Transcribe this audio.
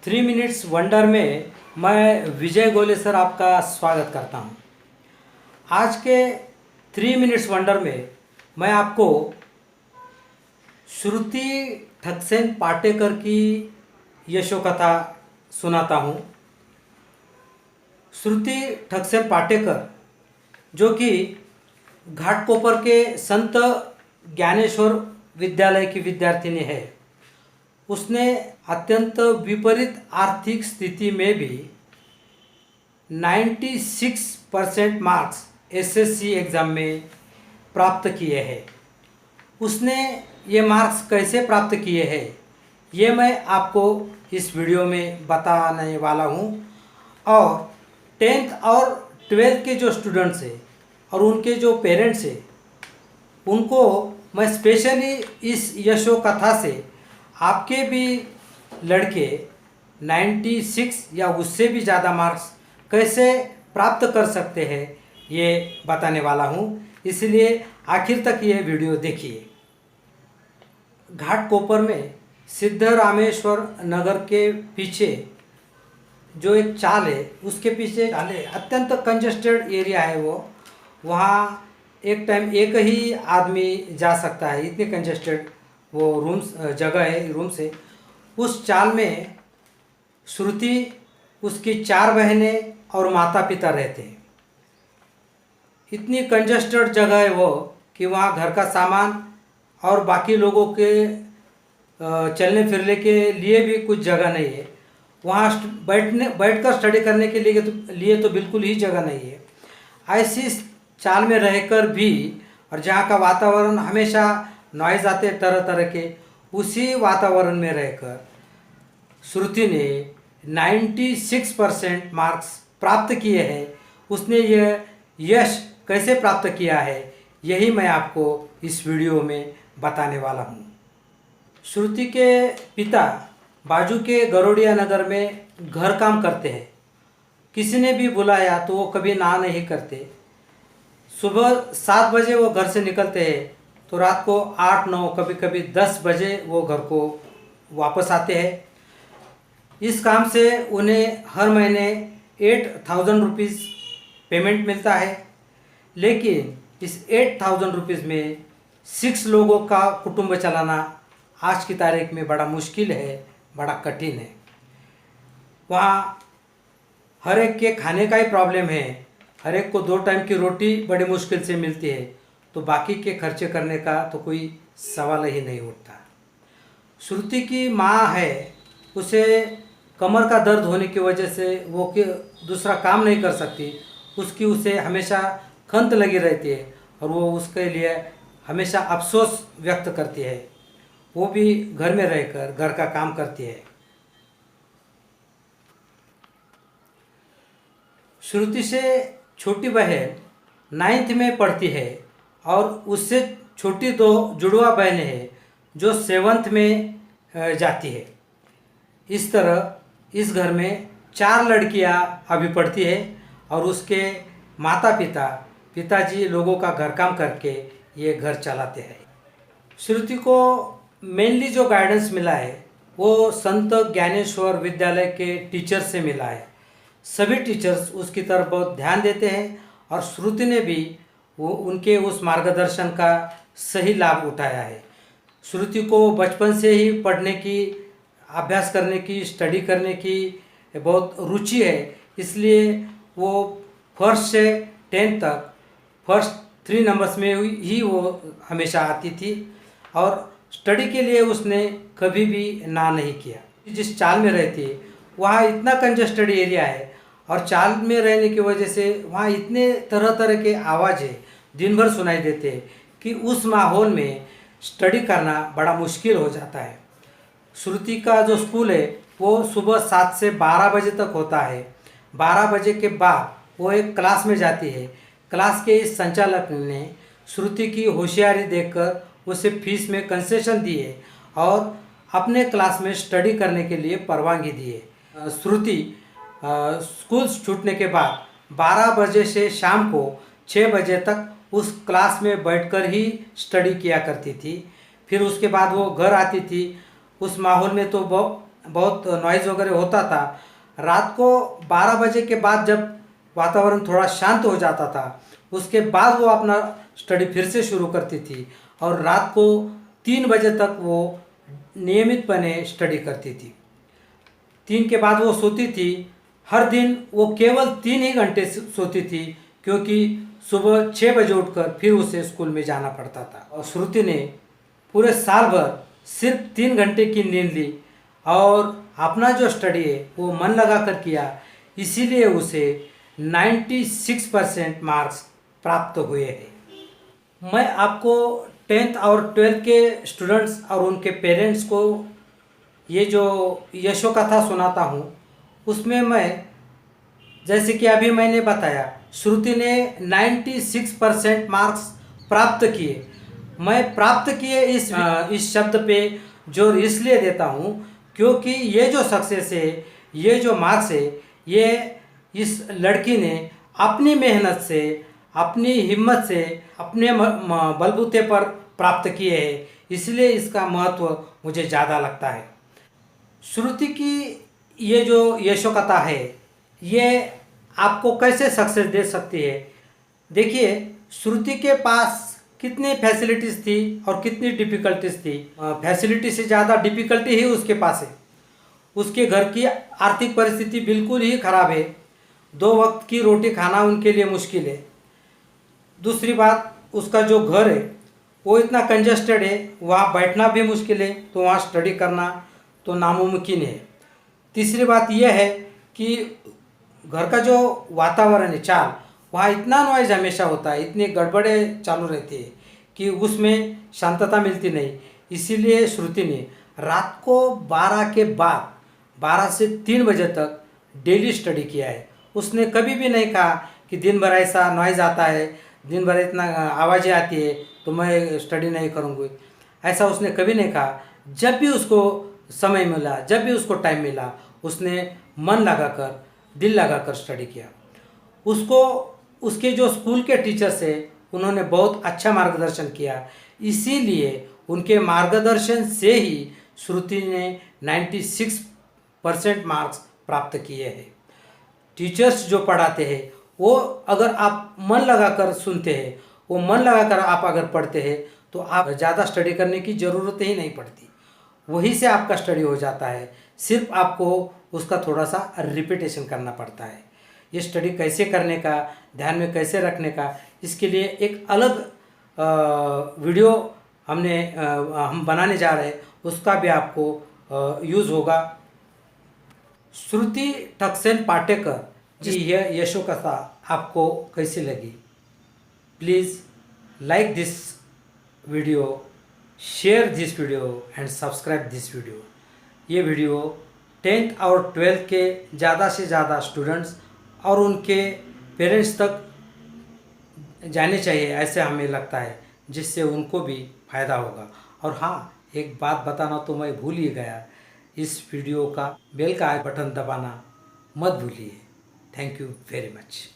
Three minutes wonder में मैं विजय गोले सर आपका स्वागत करता हूं। आज के थ्री मिनट्स वंडर में मैं आपको श्रुति ठक्सेन पाटेकर की यशोकथा सुनाता हूं। श्रुति ठक्सेन पाटेकर जो कि घाटकोपर के संत ज्ञानेश्वर विद्यालय की विद्यार्थिनी है, उसने अत्यंत विपरीत आर्थिक स्थिति में भी 96% मार्क्स एसएससी एग्ज़ाम में प्राप्त किए हैं। उसने ये मार्क्स कैसे प्राप्त किए हैं ये मैं आपको इस वीडियो में बताने वाला हूँ। और 10th और 12th के जो स्टूडेंट्स हैं और उनके जो पेरेंट्स हैं उनको मैं स्पेशली इस यशो कथा से आपके भी लड़के 96 या उससे भी ज़्यादा मार्क्स कैसे प्राप्त कर सकते हैं ये बताने वाला हूँ, इसलिए आखिर तक ये वीडियो देखिए। घाटकोपर में सिद्धरामेश्वर नगर के पीछे जो एक चाल है उसके पीछे चाल है, अत्यंत कंजेस्टेड एरिया है वो। वहाँ एक टाइम एक ही आदमी जा सकता है, इतने कंजेस्टेड वो रूम्स जगह है, रूम्स है। उस चाल में श्रुति, उसकी 4 बहनें और माता पिता रहते हैं। इतनी कंजेस्टेड जगह है वो कि वहाँ घर का सामान और बाकी लोगों के चलने फिरने के लिए भी कुछ जगह नहीं है। वहाँ बैठकर स्टडी करने के लिए तो बिल्कुल ही जगह नहीं है। ऐसी चाल में रहकर भी, और जहाँ का वातावरण हमेशा नॉइज़ आते तरह तरह के, उसी वातावरण में रहकर श्रुति ने 96% मार्क्स प्राप्त किए हैं। उसने यह यश कैसे प्राप्त किया है यही मैं आपको इस वीडियो में बताने वाला हूँ। श्रुति के पिता बाजू के गरोडिया नगर में घर काम करते हैं। किसी ने भी बुलाया तो वो कभी ना नहीं करते। सुबह 7 बजे वो घर से निकलते हैं तो रात को 8-9 कभी कभी 10 बजे वो घर को वापस आते हैं। इस काम से उन्हें हर महीने 8,000 रुपीज़ पेमेंट मिलता है। लेकिन इस 8,000 रुपीज़ में 6 लोगों का कुटुंब चलाना आज की तारीख में बड़ा मुश्किल है, बड़ा कठिन है। वहाँ हर एक के खाने का ही प्रॉब्लम है। हर एक को 2 टाइम की रोटी बड़ी मुश्किल से मिलती है, तो बाकी के खर्चे करने का तो कोई सवाल ही नहीं उठता। श्रुति की माँ है, उसे कमर का दर्द होने की वजह से वो दूसरा काम नहीं कर सकती। उसे हमेशा खंत लगी रहती है और वो उसके लिए हमेशा अफसोस व्यक्त करती है। वो भी घर में रहकर घर का काम करती है। श्रुति से छोटी बहन 9th में पढ़ती है और उससे छोटी 2 जुड़वा बहनें हैं जो 7th में जाती है। इस तरह इस घर में 4 लड़कियां अभी पढ़ती है और उसके पिताजी लोगों का घर काम करके ये घर चलाते हैं। श्रुति को मेनली जो गाइडेंस मिला है वो संत ज्ञानेश्वर विद्यालय के टीचर से मिला है। सभी टीचर्स उसकी तरफ बहुत ध्यान देते हैं और श्रुति ने भी उनके उस मार्गदर्शन का सही लाभ उठाया है। श्रुति को बचपन से ही पढ़ने की, अभ्यास करने की, स्टडी करने की बहुत रुचि है, इसलिए वो फर्स्ट से 10th तक फर्स्ट 3 नंबर्स में ही वो हमेशा आती थी और स्टडी के लिए उसने कभी भी ना नहीं किया। जिस चाल में रहती है वहाँ इतना कंजेस्टेड एरिया है और चाल में रहने की वजह से वहाँ इतने तरह तरह के आवाज़ें दिन भर सुनाई देते हैं कि उस माहौल में स्टडी करना बड़ा मुश्किल हो जाता है। श्रुति का जो स्कूल है वो सुबह 7 से 12 बजे तक होता है। 12 बजे के बाद वो एक क्लास में जाती है। क्लास के इस संचालक ने श्रुति की होशियारी देखकर उसे फीस में कंसेशन दिए और अपने क्लास में स्टडी करने के लिए परवानगी दिए। श्रुति स्कूल छूटने के बाद 12 बजे से शाम को 6 बजे तक उस क्लास में बैठकर ही स्टडी किया करती थी। फिर उसके बाद वो घर आती थी। उस माहौल में तो बहुत नॉइज़ वगैरह होता था। रात को 12 बजे के बाद जब वातावरण थोड़ा शांत हो जाता था, उसके बाद वो अपना स्टडी फिर से शुरू करती थी और रात को 3 बजे तक वो नियमितपणे स्टडी करती थी। 3 के बाद वो सोती थी। हर दिन वो केवल 3 ही घंटे सोती थी, क्योंकि सुबह 6 बजे उठकर फिर उसे स्कूल में जाना पड़ता था। और श्रुति ने पूरे साल भर सिर्फ 3 घंटे की नींद ली और अपना जो स्टडी है वो मन लगा कर किया, इसीलिए उसे 96% मार्क्स प्राप्त हुए हैं। मैं आपको 10th और 12th के स्टूडेंट्स और उनके पेरेंट्स को ये जो यशोकथा सुनाता हूँ, उसमें मैं, जैसे कि अभी मैंने बताया, श्रुति ने 96% मार्क्स प्राप्त किए। मैं प्राप्त किए इस शब्द पे जोर इसलिए देता हूँ क्योंकि ये जो सक्सेस है, ये जो मार्क्स है, ये इस लड़की ने अपनी मेहनत से, अपनी हिम्मत से, अपने बलबूते पर प्राप्त किए हैं, इसलिए इसका महत्व मुझे ज़्यादा लगता है। श्रुति की ये जो यशोकथा है, ये आपको कैसे सक्सेस दे सकती है। देखिए, श्रुति के पास कितनी फैसिलिटीज़ थी और कितनी डिफ़िकल्टीज़ थी। फैसिलिटी से ज़्यादा डिफ़िकल्टी ही उसके पास है। उसके घर की आर्थिक परिस्थिति बिल्कुल ही ख़राब है। 2 वक्त की रोटी खाना उनके लिए मुश्किल है। दूसरी बात, उसका जो घर है वो इतना कंजस्टेड है, वहाँ बैठना भी मुश्किल है, तो वहाँ स्टडी करना तो नामुमकिन है। तीसरी बात यह है कि घर का जो वातावरण है, चाल, वहाँ इतना नॉइज़ हमेशा होता है, इतनी गड़बड़ें चालू रहती है कि उसमें शांतता मिलती नहीं। इसीलिए श्रुति ने रात को 12 के बाद 12 से 3 बजे तक डेली स्टडी किया है। उसने कभी भी नहीं कहा कि दिन भर ऐसा नॉइज़ आता है, दिन भर इतना आवाज़ें आती है तो मैं स्टडी नहीं करूँगी, ऐसा उसने कभी नहीं कहा। जब भी उसको समय मिला, जब भी उसको टाइम मिला, उसने मन लगाकर, दिल लगाकर स्टडी किया। उसको उसके जो स्कूल के टीचर्स हैं, उन्होंने बहुत अच्छा मार्गदर्शन किया। इसीलिए उनके मार्गदर्शन से ही श्रुति ने 96% मार्क्स प्राप्त किए हैं। टीचर्स जो पढ़ाते हैं, वो अगर आप मन लगाकर सुनते हैं, वो मन लगाकर आप अगर पढ़ते हैं, तो आप ज़्यादा स्टडी करने की ज़रूरत ही नहीं पड़ती। वहीं से आपका स्टडी हो जाता है। सिर्फ आपको उसका थोड़ा सा रिपीटेशन करना पड़ता है। ये स्टडी कैसे करने का, ध्यान में कैसे रखने का, इसके लिए एक अलग वीडियो हम बनाने जा रहे हैं, उसका भी आपको यूज़ होगा। श्रुति ठक्सेन पाटेकर जी यह यशोकथा आपको कैसी लगी? Please like this video, share this video and subscribe this video. ये वीडियो 10th और 12th के ज़्यादा से ज़्यादा स्टूडेंट्स और उनके पेरेंट्स तक जाने चाहिए, ऐसे हमें लगता है, जिससे उनको भी फ़ायदा होगा। और हाँ, एक बात बताना तो मैं भूल ही गया, इस वीडियो का बेल का बटन दबाना मत भूलिए। Thank you very much.